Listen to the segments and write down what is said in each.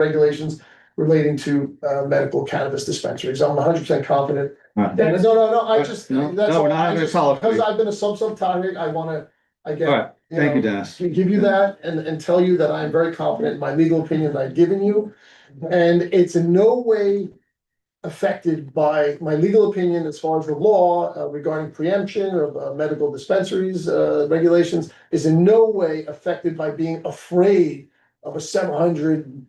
regulations relating to medical cannabis dispensaries. I'm 100% confident. Alright. No, I just. No, that's no, we're all. not I having a just- solid. Because I've been a subtopic, I wanna, All right, thank you, Dennis. to give you that and tell you that I am very confident in my legal opinion that I've given you. And it's in no way affected by my legal opinion as far as the law regarding preemption of medical dispensaries regulations is in no way affected by being afraid of a 700,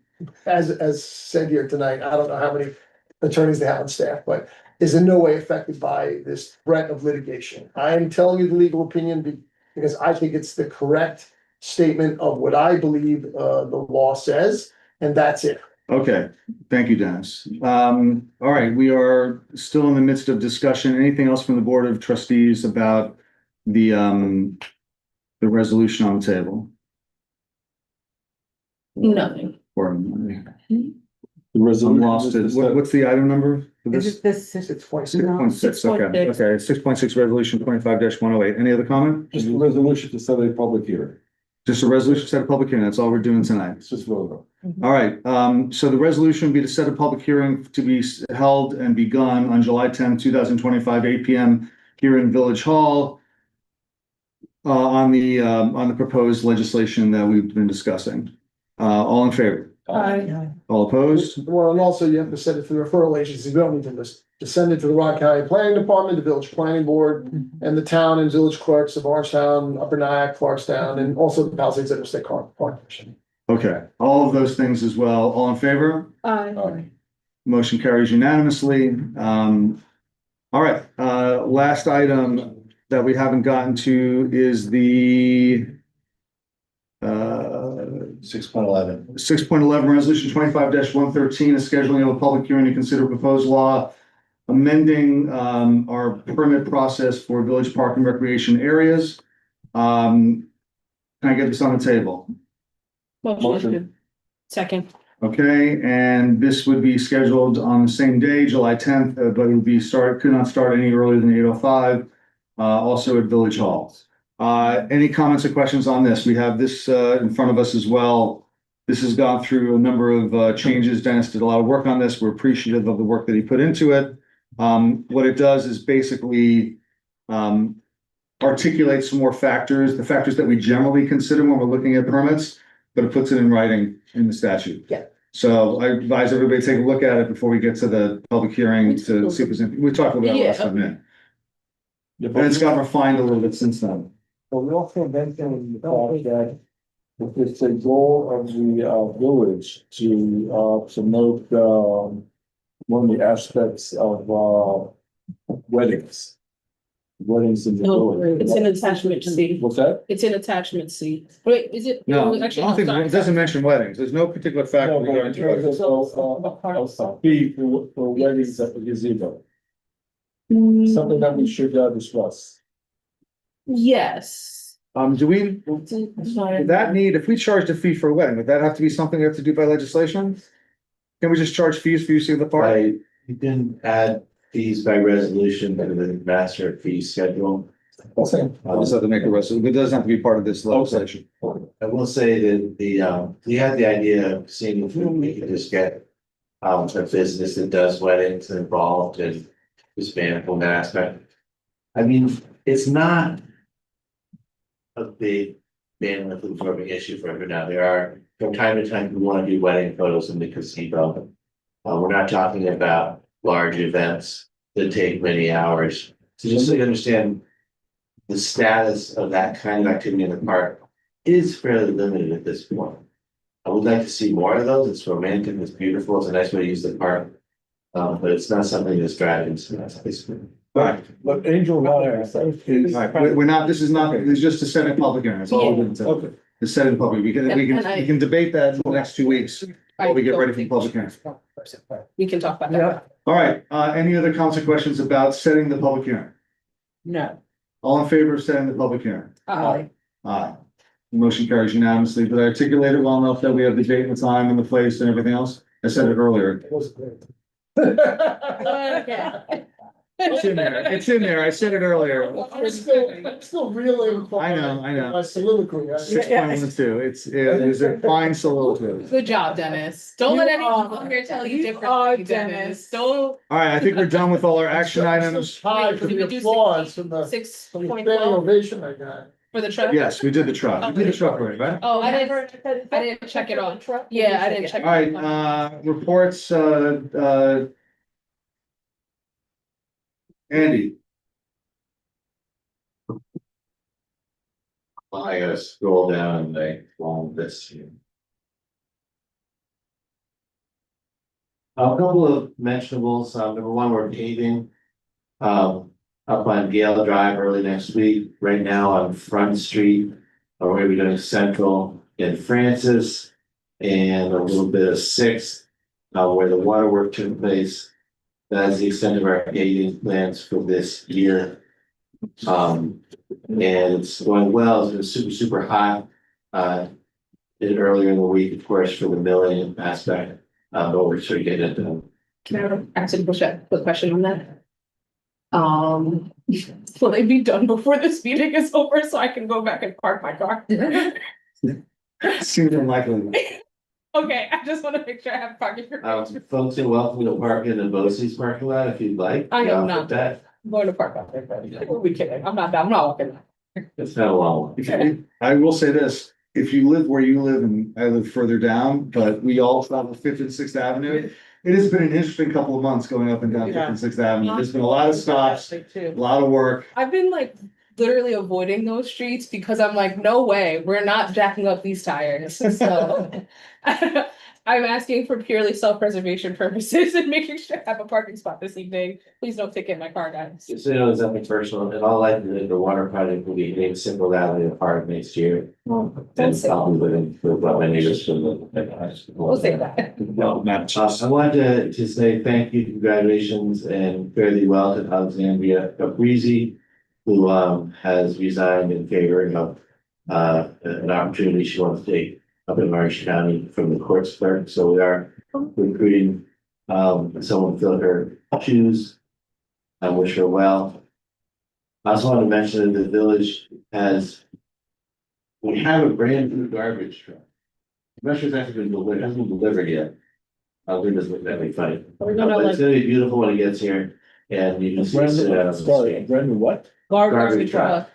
as said here tonight. I don't know how many attorneys they have on staff, but is in no way affected by this threat of litigation. I am telling you the legal opinion because I think it's the correct statement of what I believe the law says, and that's it. Okay, thank you, Dennis. All right, we are still in the midst of discussion. Anything else from the Board of Trustees about the resolution on the table? Nothing. Or The I'm resolution. lost. What's the item number for Is this? it this? It's 26. 6.6, okay, 6.6. okay, 6.6 resolution 25-108. Any other comment? Just a resolution to set a public hearing. Just a resolution to set a public hearing. That's all we're doing tonight. It's just vote on. All right, so the resolution would be to set a public hearing to be held and begun on July 10, 2025, 8 p.m. here in Village Hall on the proposed legislation that we've been discussing. All in favor? All opposed? Well, and also you have to send it to the referral agencies. We don't need to list. Just send it to the Rock County Planning Department, the Village Planning Board, and the town and village clerks of Orangetown, Upper Nyack, Clarkstown, and also the Palisades Interstate Park Commission. Okay, all of those things as well. All in favor? Aye. Motion carries unanimously. All right, last item that we haven't gotten to is the 6.11. 6.11 resolution 25-113, is scheduling of a public hearing to consider proposed law amending our permit process for village park and recreation areas. Can I get this on the table? Motion. Second. Okay, and this would be scheduled on the same day, July 10th, but it would be could not start any earlier than 8:05, also at Village Hall. Any comments or questions on this? We have this in front of us as well. This has gone through a number of changes. Dennis did a lot of work on this. We're appreciative of the work that he put into it. What it does is basically articulate some more factors, the factors that we generally consider when we're looking at permits, but it puts it in writing in the statute. Yeah. So I advise everybody to take a look at it before we get to the public hearing to see if there's, we talked about it last time, yeah. And it's got refined a little bit since then. But we also mentioned the fact that it's a goal of the village to promote one of the aspects of weddings. Weddings in the village. It's an attachment C. What's that? It's an attachment C. Wait, is it? No, I Actually, don't think, sorry. it doesn't mention weddings. There's no particular factor. No, but in terms of fee for weddings at the gazebo, something that we should discuss. Yes. Do we, would that need, if we charged a fee for a wedding, would that have to be something we have to do by legislation? Can we just charge fees for using the park? Right, you can add fees by resolution to the master fee schedule. Okay. I just have to make a resolution. It doesn't have to be part of this legislation. I will say that we had the idea of seeing if we could just get a business that does weddings involved and expand from that aspect. I mean, it's not a big bandwidth absorbing issue for everyone now. There are, from time to time, we want to do wedding photos in the gazebo. We're not talking about large events that take many hours. So just so you understand, the status of that kind of activity in the park is fairly limited at this point. I would like to see more of those. It's romantic, it's beautiful, it's a nice way to use the park. But it's not something that's driving. So that's basically. Right. But Angel Water is. Right, we're not, this is not, it's just to set a public hearing. That's all we're doing. Okay. To set in public. We can debate that in the next 2 weeks while we get ready for the public hearing. We can talk about that. All right, any other comments or questions about setting the public hearing? No. All in favor of setting the public hearing? Aye. Aye. The motion carries unanimously. Did I articulate it well enough that we have the date and the time and the place and everything else? I said it earlier. Okay. It's in there, it's in there, I said it earlier. I'm still reeling. from I know, I know. My soliloquy. 6.12, it was a fine soliloquy. Good job, Dennis. Don't let You anyone are- come here tell you you are differently, Dennis. Dennis. Don't. All right, I think we're done with all our action items. Tied for Did the we do applause from the Six from the point standing twelve ovation I got. for the truck? Yes, we did the truck, we did the truck already, right? Oh, I didn't check it off. Yeah, I didn't check. All right, reports, Andy. I gotta scroll down and they long this here. A couple of mentionables, number one, we're paving. Up on Gale Drive early next week, right now on Front Street. We're gonna be doing Central in Francis. And a little bit of Sixth, where the waterwork took place. That's the extent of our paving plans for this year. And it's going well, it's been super, super hot. Did it earlier in the week, of course, for the milling aspect, but we're sort of getting it done. Can I ask a quick question on that? Will they be done before this meeting is over so I can go back and park my car? Seems unlikely. Okay, I just wanna make sure I have parking. Folks are welcome to park in the BOCES parking lot if you'd like. I am with not. That, I'm going to park out there, we'll be kidding, I'm not walking. it's not a long one. I will say this, if you live where you live and I live further down, but we all travel Fifth and Sixth Avenue. It has been an interesting couple of months going up and down Fifth and Sixth Avenue. There's been a lot of stops, a lot of work. I've been like literally avoiding those streets because I'm like, no way, we're not jacking up these tires, so. I'm asking for purely self-preservation purposes and making sure I have a parking spot this evening. Please don't ticket my car, guys. Just so you know, it's nothing personal, and all likelihood, the water project will be named Simple Valley Park next year. Don't And say I'll that. be living with what my neighbors from We'll say that. Well, Matt, I wanted to say thank you, congratulations, and fare thee well to Alexandria Caprizi, who has resigned in favor of an opportunity she wants to take up in Orange County from the courts clerk. So we are recruiting someone to fill her shoes. I wish her well. I also want to mention that the village has, we have a brand new garbage truck. I'm not sure if that's been delivered, it hasn't been delivered yet. We're just looking at me funny. We're gonna But it's like gonna be beautiful when it gets here and you can see it sit out on the Sorry, street. brand new what? garbage Garbage truck. truck.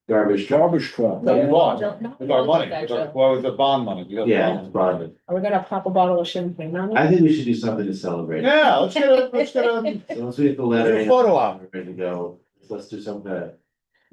Garbage truck, Garbage truck. No, we bought. Don't- With our money, don't- with our, well, with the bond money. we got the yeah, bond. it's bonded. Are we gonna pop a bottle of champagne on it? I think we should do something to celebrate. Yeah, let's get a, So once we get the letter. get a in, photo op. we're ready to go. Let's do some kind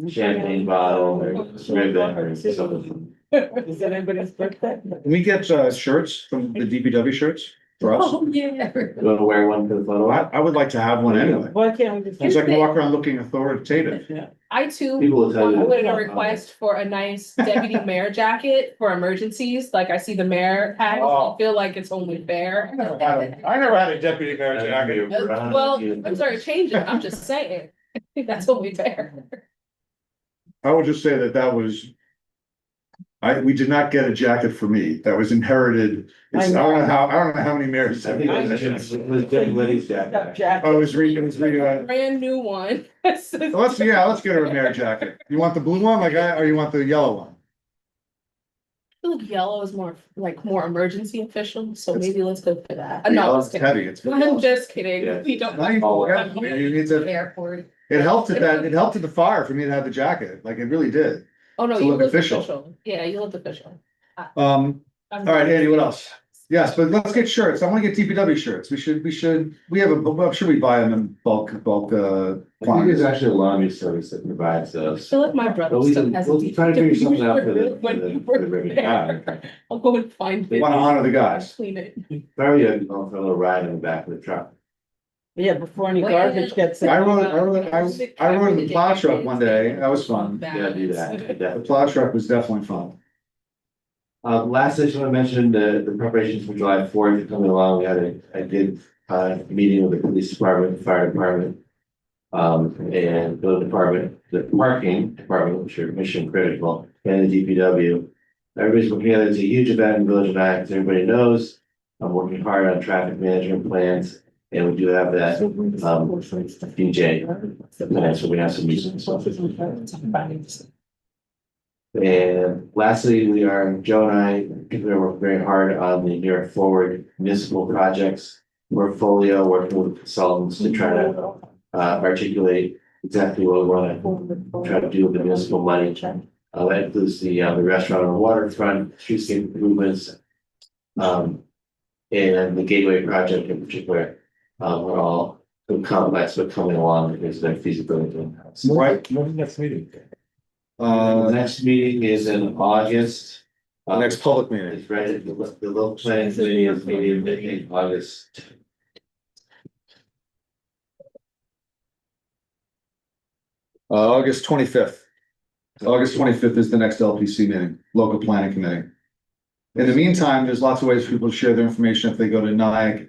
of champagne bottle or ribbon or something. Is it anybody's birthday? Can we get shirts from the DPW shirts for us? Oh, yeah. You wanna wear one for the photo op? I would like to have one anyway. Why can't we just? Because I can walk around looking authoritative. I too. People will tell I you. put in a request for a nice deputy mayor jacket for emergencies, like I see the mayor has, I Oh. feel like it's only fair. I never had a deputy mayor jacket. Well, I'm sorry, change it, I'm just saying, that's only fair. I would just say that was. We did not get a jacket for me. That was inherited. I don't know how many mayors. I think it was Jim Liddy's jacket. Oh, it was reading. Brand new one. Let's get her a mayor jacket. You want the blue one or you want the yellow one? I feel like yellow is more emergency official, so maybe let's go for that. Yeah, No, it's heavy. It's. I'm just kidding, Yeah. we don't. Now you need to, Airport. it helped at the fire for me to have the jacket, like it really did. Oh, no, To you look look official. official, yeah, you look official. All right, Andy, what else? Yes, but let's get shirts. I wanna get DPW shirts. We have I'm sure we buy them in bulk I think there's quantities. actually a laundry service that provides I those. feel like my brother But we still can, has a we'll try to figure something out for the, When you for the were ribbon. there. I'll go and find We it. wanna honor the guys. Clean it. Probably going for a little ride in the back of the truck. Yeah, before any garbage gets in. I rode in the plow truck one day. That was fun. Yeah, do that. The plow truck was definitely fun. Last I just want to mention the preparations for July 4th are coming along. We had a good meeting with the police department, fire department. And building department, the parking department, which are mission critical, and the DPW. Everybody's working together. It's a huge event in Village of Athens, everybody knows. I'm working hard on traffic management plans And we do have that, DJ, and so we have some music. And lastly, Joe and I, we work very hard on the New York Forward municipal projects portfolio, working with consultants to try to articulate exactly what we want to try to do with the municipal money. That includes the restaurant on the waterfront, streetscape improvements, and the Gateway project in particular. We're all complex, but coming along because their feasibility. Right. When next meeting? The next meeting is in August. The next public meeting. It's right at the local planning committee is meeting in August. August 25th. August 25th is the next LPC meeting, local planning committee. In the meantime, there's lots of ways for people to share their information if they go to NIAC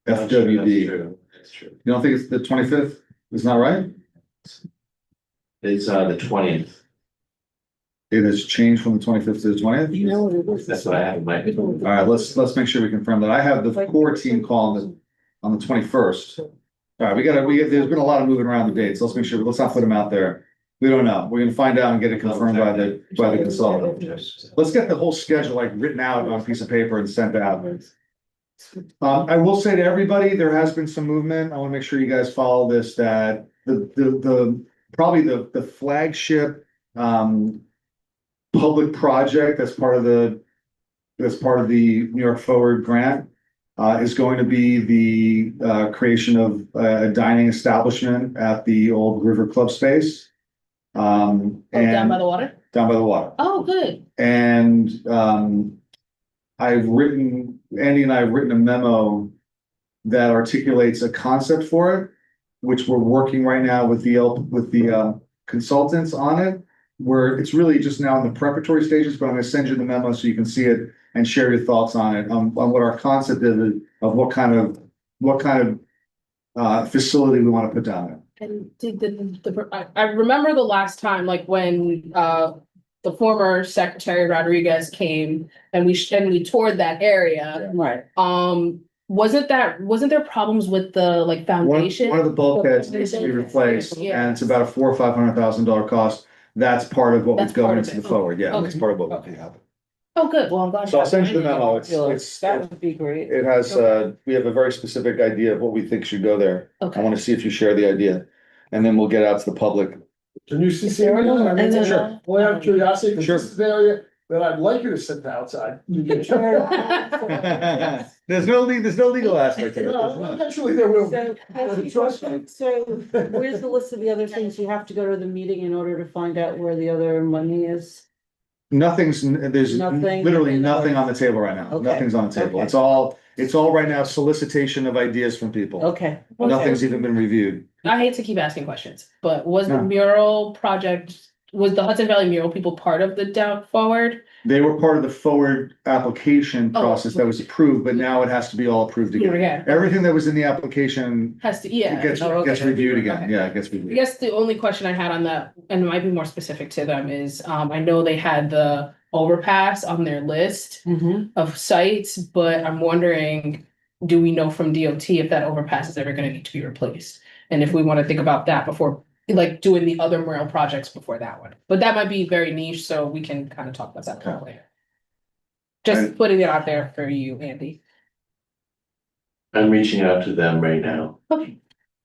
FWD. That's true. You don't think it's the 25th? Isn't that right? It's the 20th. It has changed from the 25th to the 20th? You know what it is? That's what I have in my. All right, let's make sure we confirm that. I have the core team call on the 21st. All right, there's been a lot of moving around the dates. Let's make sure, let's not put them out there. We don't know. We're gonna find out and get it confirmed by the consultant. Let's get the whole schedule like written out on a piece of paper and sent out. I will say to everybody, there has been some movement. I wanna make sure you guys follow this, that probably the flagship, public project that's part of the New York Forward grant, is going to be the creation of a dining establishment at the old River Club space. Oh, down by the water? Down by the water. Oh, good. And Andy and I have written a memo that articulates a concept for it, which we're working right now with the consultants on it, where it's really just now in the preparatory stages, but I'm gonna send you the memo so you can see it and share your thoughts on it, on what our concept is of what kind of facility we want to put down there. And did I remember the last time, like when the former Secretary Rodriguez came and we toured that area. Right. Wasn't there problems with the like foundation? One of the bulkheads needs to be replaced, Yeah. and it's about a $400,000 or $500,000 cost. That's part of what That's would go part of into it. the forward, yeah, that's Okay. part of what would happen. Oh, good. Well, I'm glad. So I'll send you the memo. It's That would be great. it has, we have a very specific idea of what we think should go there. I Okay. want to see if you share the idea, and then we'll get out to the public. Can you see me? I mean, Sure. Only out of curiosity, because Sure. this is the area that I'd like you to sit outside. There's no legal aspect to No, it. eventually there will. So, be. Trust me. so where's the list of the other things you have to go to the meeting in order to find out where the other money is? There's Nothing. literally nothing on the table right now. Okay. Nothing's on the table. Okay. It's all right now solicitation of ideas from people. Okay. Nothing's even been reviewed. I hate to keep asking questions, but was the No. mural project, was the Hudson Valley mural people part of the Down Forward? They were part of the forward application Oh. process that was approved, but now it has to be all approved Here again. again, Everything that was in the application has to, yeah. gets Oh, okay. reviewed again. Okay. Yeah, it gets I reviewed. guess the only question I had on that, and it might be more specific to them, is I know they had the overpass on their list Mm-hmm. of sites, but I'm wondering, do we know from DOT if that overpass is ever gonna need to be replaced? And if we wanna think about that before, like doing the other mural projects before that one, but that might be very niche, so we can kind of talk about that a little later. Just putting it out there for you, Andy. I'm reaching out to them right now Okay.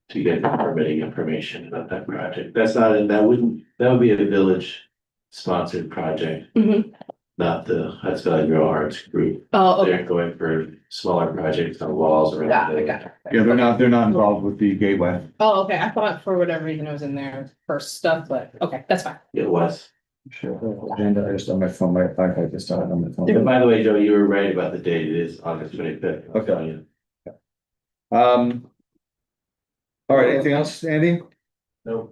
to get the permitting information about that project. That would be a village sponsored project, Mhm. not the Hudson Valley Mural Arts Group. Oh, okay. They're going for smaller projects on walls around. Got the it, got it. Yeah, they're not involved with the gateway. Oh, okay, I thought for whatever reason it was in there for stuff, but okay, that's fine. It was. Sure. Agenda, I just on my phone, my iPad just died on my phone. And by the way, Joe, you were right about the date. It is August 25th. Okay. All right, anything else, Andy? No.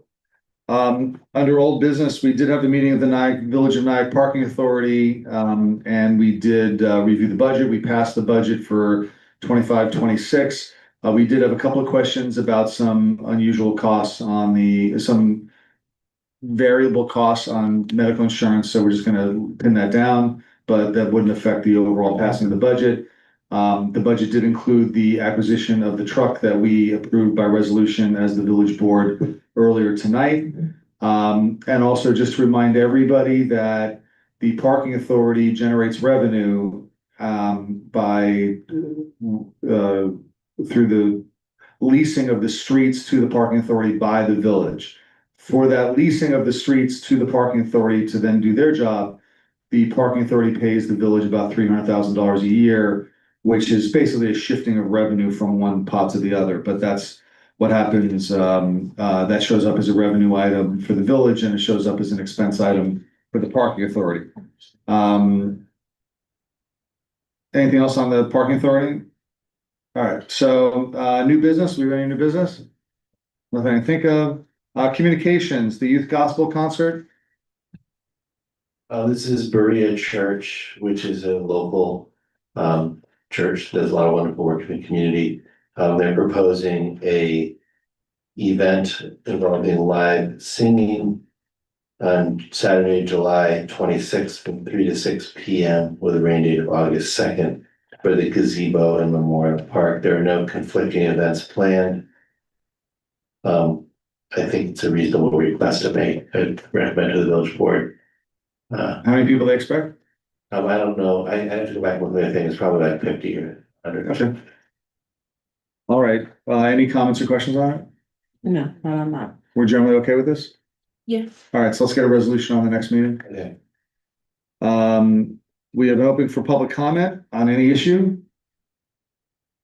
Under old business, we did have the meeting of the Village of Nyack Parking Authority, and we did review the budget. We passed the budget for 25-26. We did have a couple of questions about some unusual costs on some variable costs on medical insurance, so we're just gonna pin that down, but that wouldn't affect the overall passing of the budget. The budget did include the acquisition of the truck that we approved by resolution as the village board earlier tonight. And also just to remind everybody that the parking authority generates revenue by through the leasing of the streets to the parking authority by the village. For that leasing of the streets to the parking authority to then do their job, the parking authority pays the village about $300,000 a year, which is basically a shifting of revenue from one pot to the other. But that's what happens. That shows up as a revenue item for the village, and it shows up as an expense item for the parking authority. Anything else on the parking authority? All right, so new business. We got any new business? Nothing I can think of. Communications, the youth gospel concert. This is Berea Church, which is a local church, does a lot of wonderful work in the community. They're proposing a event involving live singing on Saturday, July 26th from 3 to 6 p.m. with a rain date of August 2nd for the gazebo and Memorial Park. There are no conflicting events planned. I think it's a reasonable request to make. I recommend to the village board. How many people they expect? I don't know. I have to go back and look at the thing. It's probably like 50 or 100. Okay. All right, any comments or questions on it? No, not on that. We're generally okay with this? Yeah. All right, so let's get a resolution on the next meeting. Okay. We have an opening for public comment on any issue.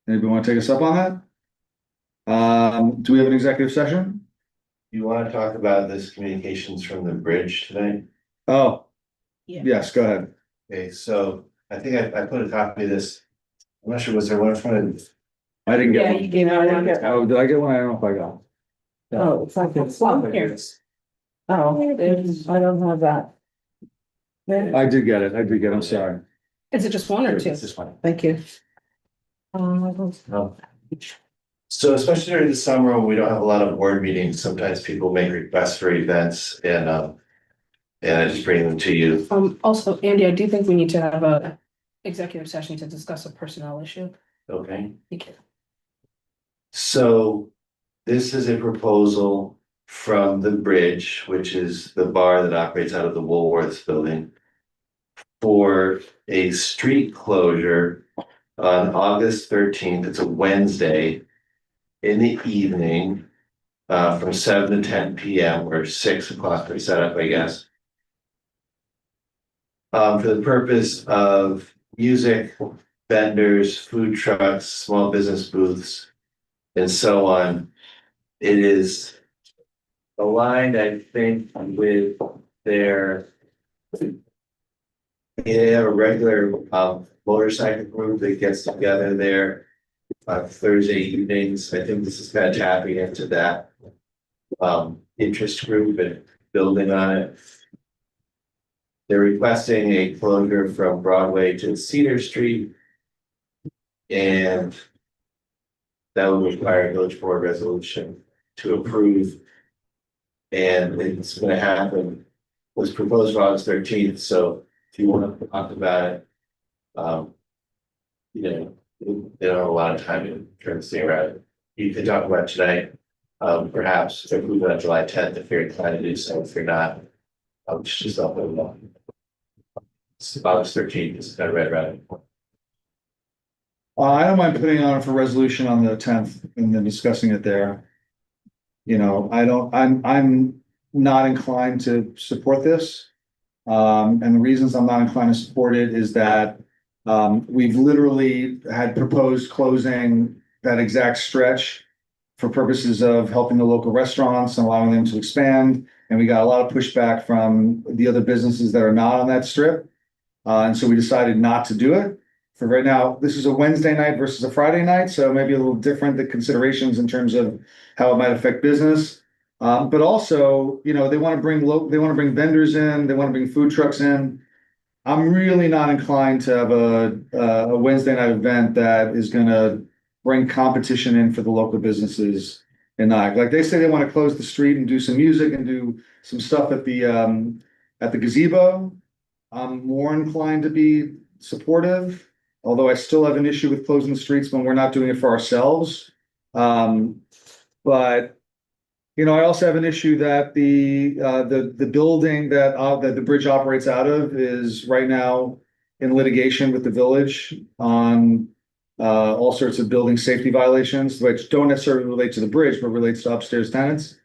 Anybody want to take us up on that? Do we have an executive session? You want to talk about this communications from the bridge tonight? Oh. Yeah. Yes, go ahead. Okay, so I think I put a copy of this. I'm not sure, was there one in front of? I didn't Yeah, get you one. gave me one. Oh, did I get one? I don't know if I got. Oh, it's like it's on Here. Oh, I don't have that. I did get it. I'm sorry. Is it just one or two? It's this one. Thank you. So especially during the summer, when we don't have a lot of board meetings, sometimes people make requests for events and I just bring them to you. Also, Andy, I do think we need to have a executive session to discuss a personnel issue. Okay. Thank you. So this is a proposal from the Bridge, which is the bar that operates out of the Woolworths building, for a street closure on August 13th. It's a Wednesday in the evening, from 7 to 10 p.m. or 6 o'clock for setup, I guess. For the purpose of music, vendors, food trucks, small business booths, and so on. It is aligned, I think, with their. They have a regular motorcycle group that gets together there Thursday evenings. I think this is kind of tapping into that interest group and building on it. They're requesting a closure from Broadway to Cedar Street. And that would require a village board resolution to approve. And it's gonna happen, was proposed for August 13th, so if you want to talk about it. You know, they don't have a lot of time to turn this thing around. You can talk about it tonight, perhaps approve it on July 10th if you're inclined to do so. If you're not, I'll just up it. It's August 13th, it's kind of right around it. I don't mind putting on for resolution on the 10th and then discussing it there. You know, I'm not inclined to support this. And the reasons I'm not inclined to support it is that we've literally had proposed closing that exact stretch for purposes of helping the local restaurants and allowing them to expand. And we got a lot of pushback from the other businesses that are not on that strip. And so we decided not to do it. For right now, this is a Wednesday night versus a Friday night, so maybe a little different, the considerations in terms of how it might affect business. But also, you know, they want to bring vendors in, they want to bring food trucks in. I'm really not inclined to have a Wednesday night event that is gonna bring competition in for the local businesses and not, like they say they want to close the street and do some music and do some stuff at the gazebo. I'm more inclined to be supportive. although I still have an issue with closing the streets when we're not doing it for ourselves. But, you know, I also have an issue that the building that the bridge operates out of is right now in litigation with the village on all sorts of building safety violations, which don't necessarily relate to the bridge, but relates to upstairs tenants.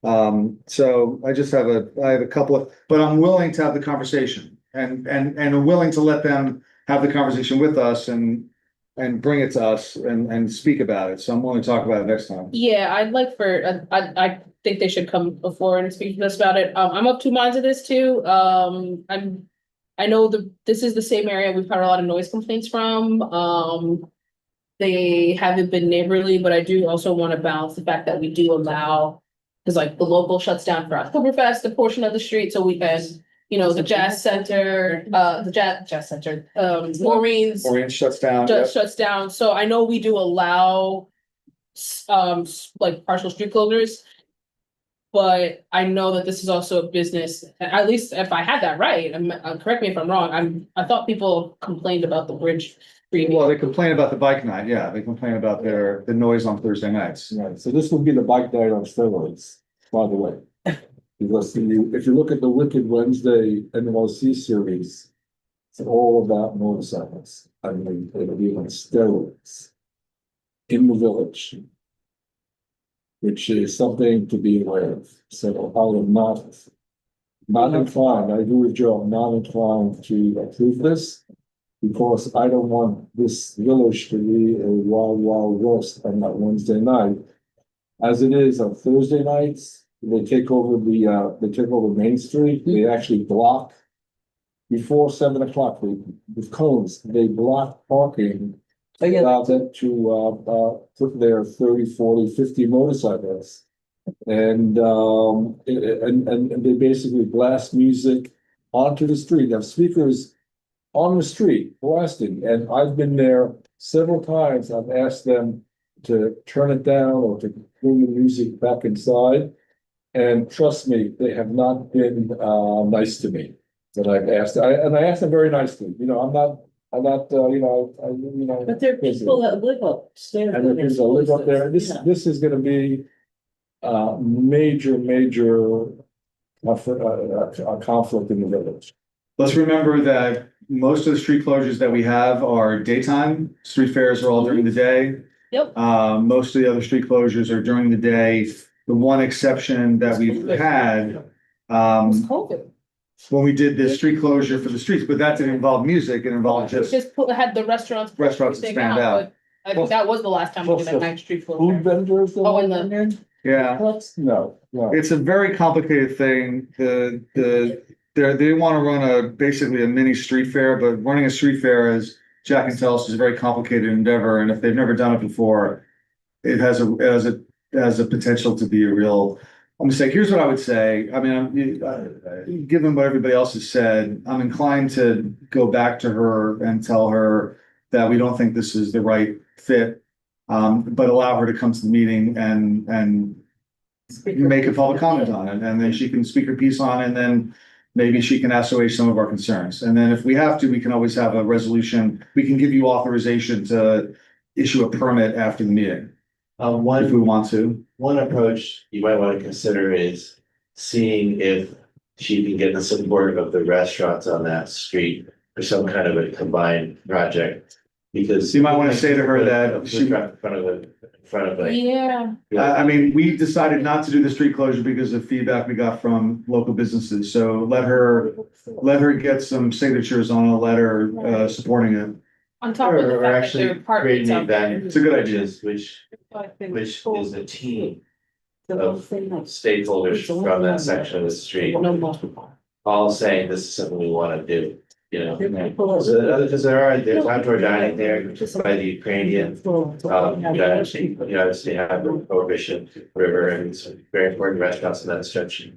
So I just have I have a couple of, but I'm willing to have the conversation and I'm willing to let them have the conversation with us and bring it to us and speak about it. So I'm willing to talk about it next time. Yeah, I'd like for, I think they should come before and speak to us about it. I'm of two minds of this too. I know this is the same area we've had a lot of noise complaints from. They haven't been neighborly, but I do also want to balance the fact that we do allow, because like the local shuts down for Oktoberfest, a portion of the street, so we can, you know, the jazz center, the jazz center, Maureen's Orient shuts down. just shuts down. So I know we do allow like partial street closures. But I know that this is also a business, at least if I had that right, correct me if I'm wrong, I thought people complained about the bridge. Well, they complain about the bike night. Yeah, they complain about the noise on Thursday nights. Right, so this would be the bike night on steroids, by the way. Because if you look at the Wicked Wednesday NYC series, it's all about motorcycles. I mean, it'll be on steroids in the village, which is something to be aware of. So I am not inclined, I agree with Joe, I'm not inclined to approve this. Because I don't want this village to be a wild, wild west on that Wednesday night. As it is on Thursday nights, they take over Main Street, they actually block. Before 7 o'clock, with cones, they block parking. Allow them to put their 30, 40, 50 motorcycles. And they basically blast music onto the street. They have speakers on the street blasting, and I've been there several times. I've asked them to turn it down or to bring the music back inside. And trust me, they have not been nice to me that I've asked. I asked them very nicely. You know, I'm not you know. But there are people that live upstairs. And there's a live up there. This is gonna be major a conflict in the village. Let's remember that most of the street closures that we have are daytime. Street fairs are all during the day. Yep. Most of the other street closures are during the day. The one exception that we've had, It was COVID. when we did the street closure for the streets, but that didn't involve music. It involved just Had the restaurants. push Restaurants everything expand out. but I think that was the last time we did a night street Food closure. vendors. Oh, and the- yeah. No. It's a very complicated thing. They want to run basically a mini street fair, but running a street fair, as Jack can tell us, is a very complicated endeavor. And if they've never done it before, it has a potential to be a real mistake. Here's what I would say. I mean, given what everybody else has said, I'm inclined to go back to her and tell her that we don't think this is the right fit. But allow her to come to the meeting and make a public comment on it, and then she can speak her piece on it, and then maybe she can assuage some of our concerns. And then if we have to, we can always have a resolution. We can give you authorization to issue a permit after the meeting if we want to. One approach you might want to consider is seeing if she can get the support of the restaurants on that street for some kind of a combined project. Because You might want to say to her that she, in front of like. Yeah, I mean, we decided not to do the street closure because of feedback we got from local businesses. So let her get some signatures on a letter, supporting it. on top of the Or fact that actually there are apartments creating an out there. event. It's a good idea. Which is a team of stakeholders from that section of the street, all saying this is something we wanna do, you know? Because there's outdoor dining there by the Ukrainian, you obviously have Prohibition River and some very important restaurants in that stretch.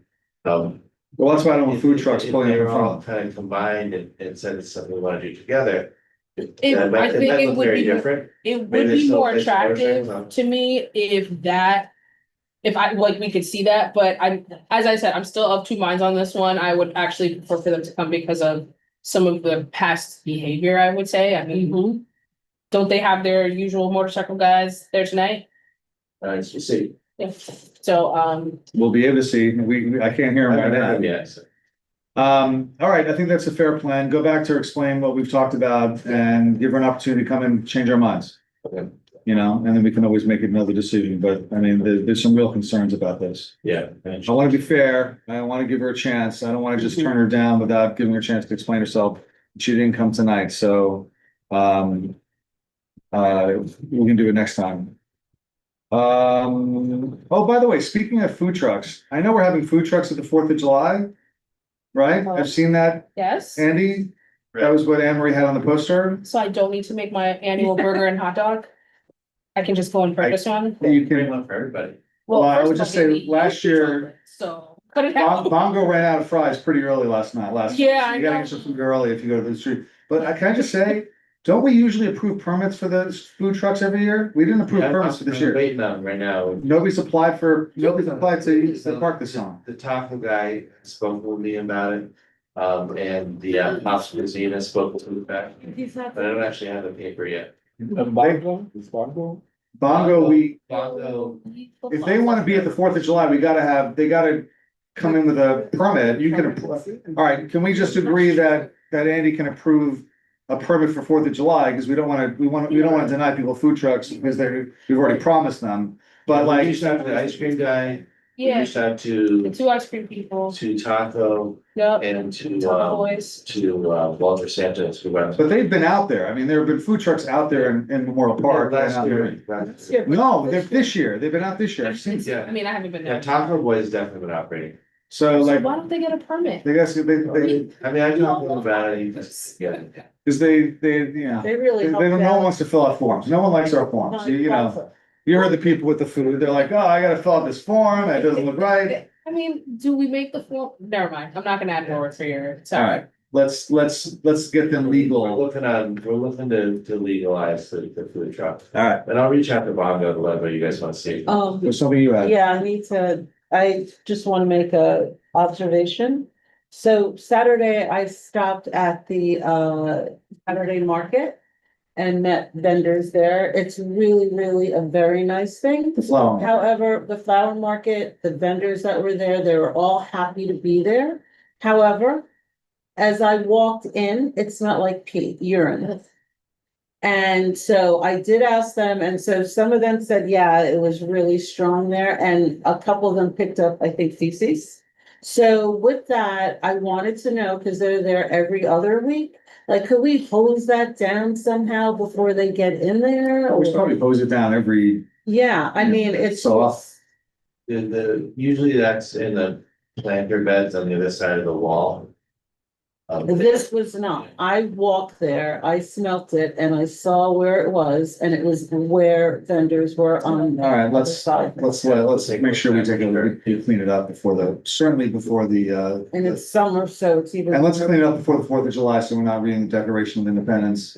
Well, that's why I don't want food trucks pulling If in they're all front. kind of combined and said it's something we wanna do together. I think it would Very be, different. it would Maybe be still more face order, attractive to me if I, like, we could see that, but as I said, I'm still of two minds on this one. I would actually prefer for them to come because of some of the past behavior, I would say. I mean, Mhm. don't they have their usual motorcycle guys there tonight? Nice to see. Yeah. So, We'll be able to see. I can't hear him right now. Yes. All right, I think that's a fair plan. Go back to explain what we've talked about and give her an opportunity to come and change our minds. Okay. You know, and then we can always make another decision, but I mean, there's some real concerns about this. Yeah. I want to be fair. I want to give her a chance. I don't want to just turn her down without giving her a chance to explain herself. She didn't come tonight, so we can do it next time. Oh, by the way, speaking of food trucks, I know we're having food trucks at the 4th of July. Right? I've seen that, yes, Andy. That was what Anne Marie had on the poster. so I don't need to make my annual burger and hot dog. I can just go and purchase one. You Great can, one for everybody. Well, I first would of just all, say maybe last you year- control it, so cut it out. Bongo ran out of fries pretty early last night, Yeah, I You gotta know. get some food early if you go to the street. But I can I just say, don't we usually approve permits for those food trucks every year? We didn't approve permits for this I'm year. waiting on right now. Nobody's applied to park this on. The taco guy spoke with me about it, and the house cuisine spoke with me back, He's not- but I don't actually have the paper yet. Bongo, is Bongo? Bongo, Bongo, if they wanna be at the 4th of July, they gotta come in with a permit. You can, all right, can we just agree that Andy can approve a permit for 4th of July, because we don't wanna deny people food trucks because we've already promised them. But we like, used to have the ice cream guy, we Yeah, used to have the to, 2 ice cream people, taco yep, and Taco Boys. to Walter Santos, who went. but they've been out there. I mean, there have been food trucks out there in Memorial Park. Last year. No, they're this year. They've been out this year. I've seen. Yeah. I mean, I haven't been Yeah, there. Taco Boy has definitely been operating. So So like, why don't they get a permit? they guess they, I mean, I don't know about it, yeah. because they, yeah. They really. No one wants to fill out forms. No one likes our forms. You know, you heard the people with the food. They're like, oh, I gotta fill out this form. It doesn't look right. I mean, do we make the form? Never mind, I'm not gonna add more for your, All sorry. right, let's get them We're legal. we're looking to legalize the food truck. All right, And I'll reach out to Bongo to let what you guys want to see. there's something you had. Yeah, I just want to make a observation. So Saturday, I stopped at the Saturday market and met vendors there. It's really a very nice thing. The flower. However, the flower market, the vendors that were there, they were all happy to be there. However, as I walked in, it smelled like pee, urine. And so I did ask them, and so some of them said, yeah, it was really strong there, and a couple of them picked up, I think, feces. So with that, I wanted to know, because they're there every other week, like, could we hose that down somehow before they get in there? We should probably hose it down every, Yeah, I mean, it's. So- Usually that's in the planter beds on the other side of the wall. This was not. I walked there, I smelt it, and I saw where it was, and it was where vendors were on. the all right, other let's side. make sure we take a look, we clean it up certainly before the, And it's summer, so it's even. and let's clean it up before the 4th of July, so we're not reading the Declaration of Independence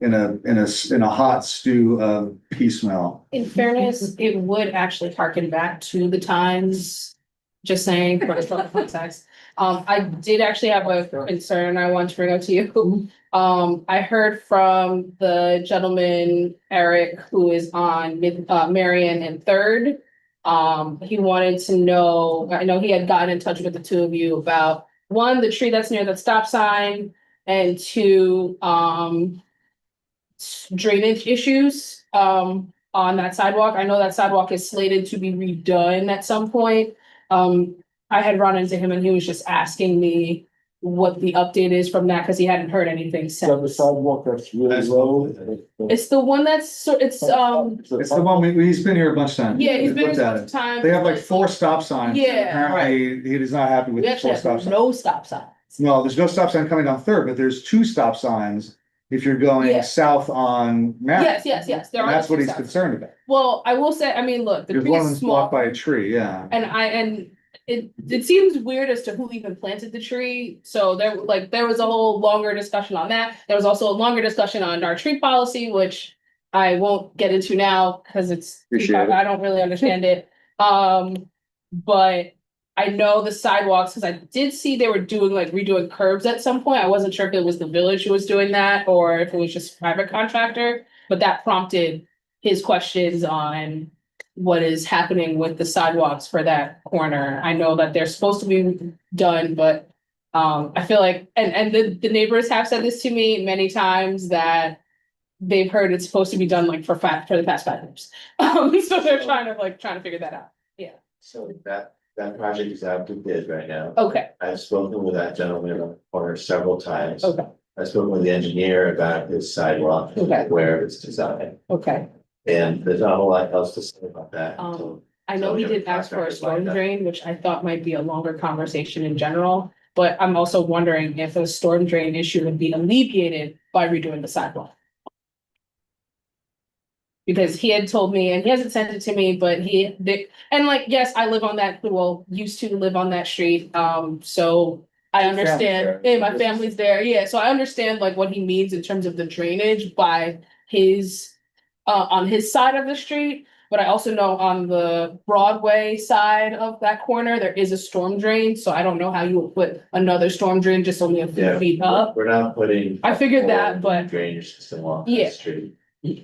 in a hot stew of pea smell. In fairness, it would actually harken back to the times, just saying, for historical context. I did actually have a concern I want to bring up to you. I heard from the gentleman, Eric, who is on Marion and Third. He wanted to know, I know he had gotten in touch with the two of you about, one, the tree that's near the stop sign, and two, drainage issues, on that sidewalk. I know that sidewalk is slated to be redone at some point. I had run into him and he was just asking me what the update is from that, because he hadn't heard anything So the since. sidewalk that's really That's- low. It's the one that's, It's the one, he's been here a bunch of times. yeah, he's been Looked here at some it. time. They have like 4 stop signs. Yeah, Apparently, he is not happy with We the actually 4 stop have signs. no stop signs. No, there's no stop sign coming down Third, but there's 2 stop signs if you're going Yeah. south on Marion. Yes, there And are. that's what two he's stop- concerned about. Well, I will say, I mean, look, the Because tree one of is them's small. blocked by a tree, yeah. And it seems weird as to who even planted the tree, so there was a whole longer discussion on that. There was also a longer discussion on our tree policy, which I won't get into now, because it's, Appreciate it. I don't really understand it. But I know the sidewalks, because I did see they were doing like redoing curbs at some point. I wasn't sure if it was the village who was doing that or if it was just a private contractor. But that prompted his questions on what is happening with the sidewalks for that corner. I know that they're supposed to be done, but I feel like, and the neighbors have said this to me many times that they've heard it's supposed to be done like for the past 5 years. So they're trying to figure that out. So that project is out to bid right now. Okay, I've spoken with that gentleman on the corner several times. okay, I've spoken with the engineer about his sidewalk, Okay. where it's designed, okay. and there's not a lot else to say about that. I know he did ask for a storm drain, which I thought might be a longer conversation in general. But I'm also wondering if a storm drain issue would be alleviated by redoing the sidewalk. Because he had told me, and he hasn't sent it to me, but and like, yes, I live on that, well, used to live on that street, so. I Your family's understand, there. yeah, my family's there, yeah, so I understand like what he means in terms of the drainage by his. On his side of the street, but I also know on the Broadway side of that corner, there is a storm drain, so I don't know how you would put another storm drain just only a few Yeah. feet up. We're not putting. I figured that, but- Drainage system on Yeah. the street.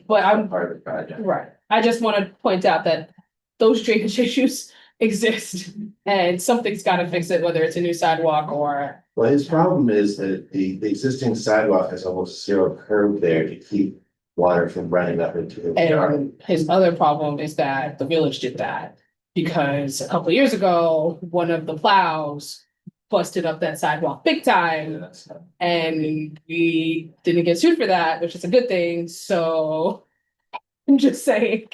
But I'm, Part of the project. right, I just wanna point out that those drainage issues exist. And something's gotta fix it, whether it's a new sidewalk or, Well, his problem is that the existing sidewalk has almost zero curb there to keep water from running up into the yard. and his other problem is that the village did that. Because a couple years ago, one of the plows busted up that sidewalk big time. And we didn't get sued for that, which is a good thing, so. I'm just saying,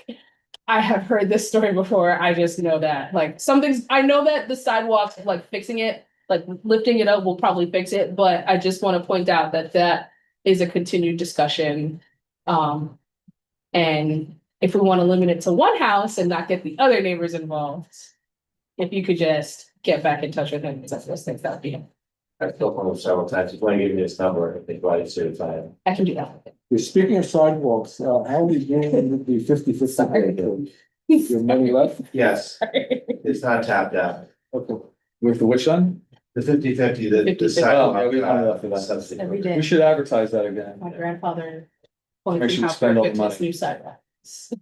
I have heard this story before, I just know that, like, I know that the sidewalks, like fixing it, like lifting it up will probably fix it, but I just wanna point out that that is a continued discussion. And if we wanna limit it to one house and not get the other neighbors involved. If you could just get back in touch with him, because I just think that would be, I've spoken with him several times, he's going to give me this number, I think, right, certified. I can do that. Speaking of sidewalks, how are we doing with the 50/50? Your money left? Yes, it's not tapped out. Okay. With the which one? The 50/50, the 50/50. sidewalk. Oh, yeah, we don't have that. subsidy. Every We day, should advertise that again. my grandfather. Make Pointed sure we out how spend all the perfect his money. new sidewalks.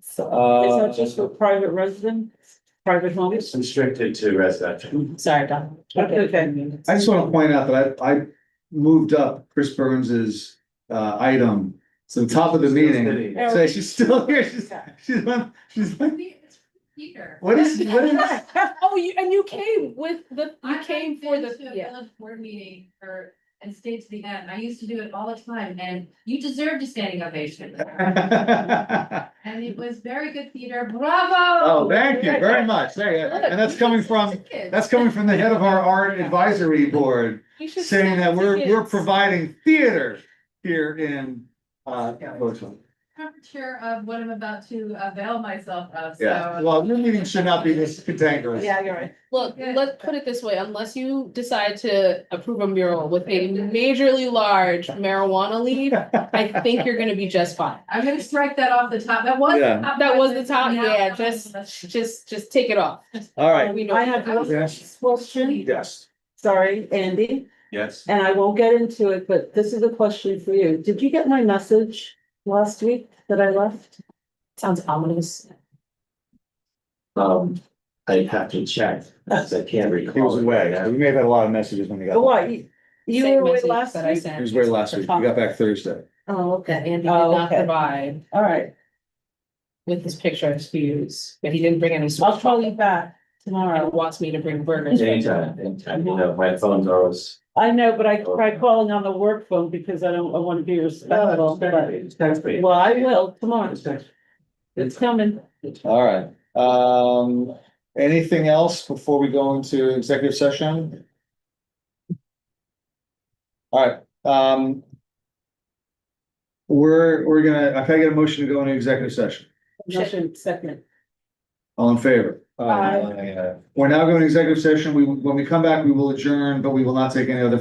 So, Uh, is that just for private residents, private homes? It's restricted to residential. Sorry, Don. Okay. I just want to point out that I moved up Chris Burns's item to the top of the meeting. So she's still here. She's like, Peter. what is? Oh, you came with you I came have for been the, to a yeah. village board meeting and stayed to the end. I used to do it all the time and you deserved a standing ovation. And it was very good, Peter. Bravo. Oh, thank you very much. There you go. And that's coming from the head of our art advisory board, You should saying send that we're tickets. providing theater here in Wilson. Temperature of what I'm about to avail myself of, so. Yeah, well, your meeting should not be this cantankerous. Yeah, you're right. Look, Yeah. let's put it this way, unless you decide to approve a mural with a majorly large marijuana leaf, I think you're gonna be just fine. I'm gonna strike that off the top. That was. the Yeah. top of That my was the list. top, Now yeah, I'm- just take it off. All right. We know. I have one Yes. question, Yes. sorry, Andy, Yes. and I won't get into it, but this is a question for you. Did you get my message last week that I left? Sounds ominous. I have to check, because I can't recall. He was away. We may have had a lot of messages when he got. Oh, what, you Same were away message last that I week? sent. He was away last week. He got back Thursday. Oh, That okay. Andy did Oh, not okay. provide All right, with his pictures to use, but he didn't bring any. I'll call you back And tomorrow. wants me to bring burgers. Anytime, you know, my phone's always. I know, but I tried calling on the work phone because I want to be respectful, but, well, I will tomorrow. It's coming. All right. Anything else before we go into executive session? All right, we're gonna, if I get a motion to go into executive session, Motion second. all in favor? Aye. We're now going to executive session. When we come back, we will adjourn, but we will not take any other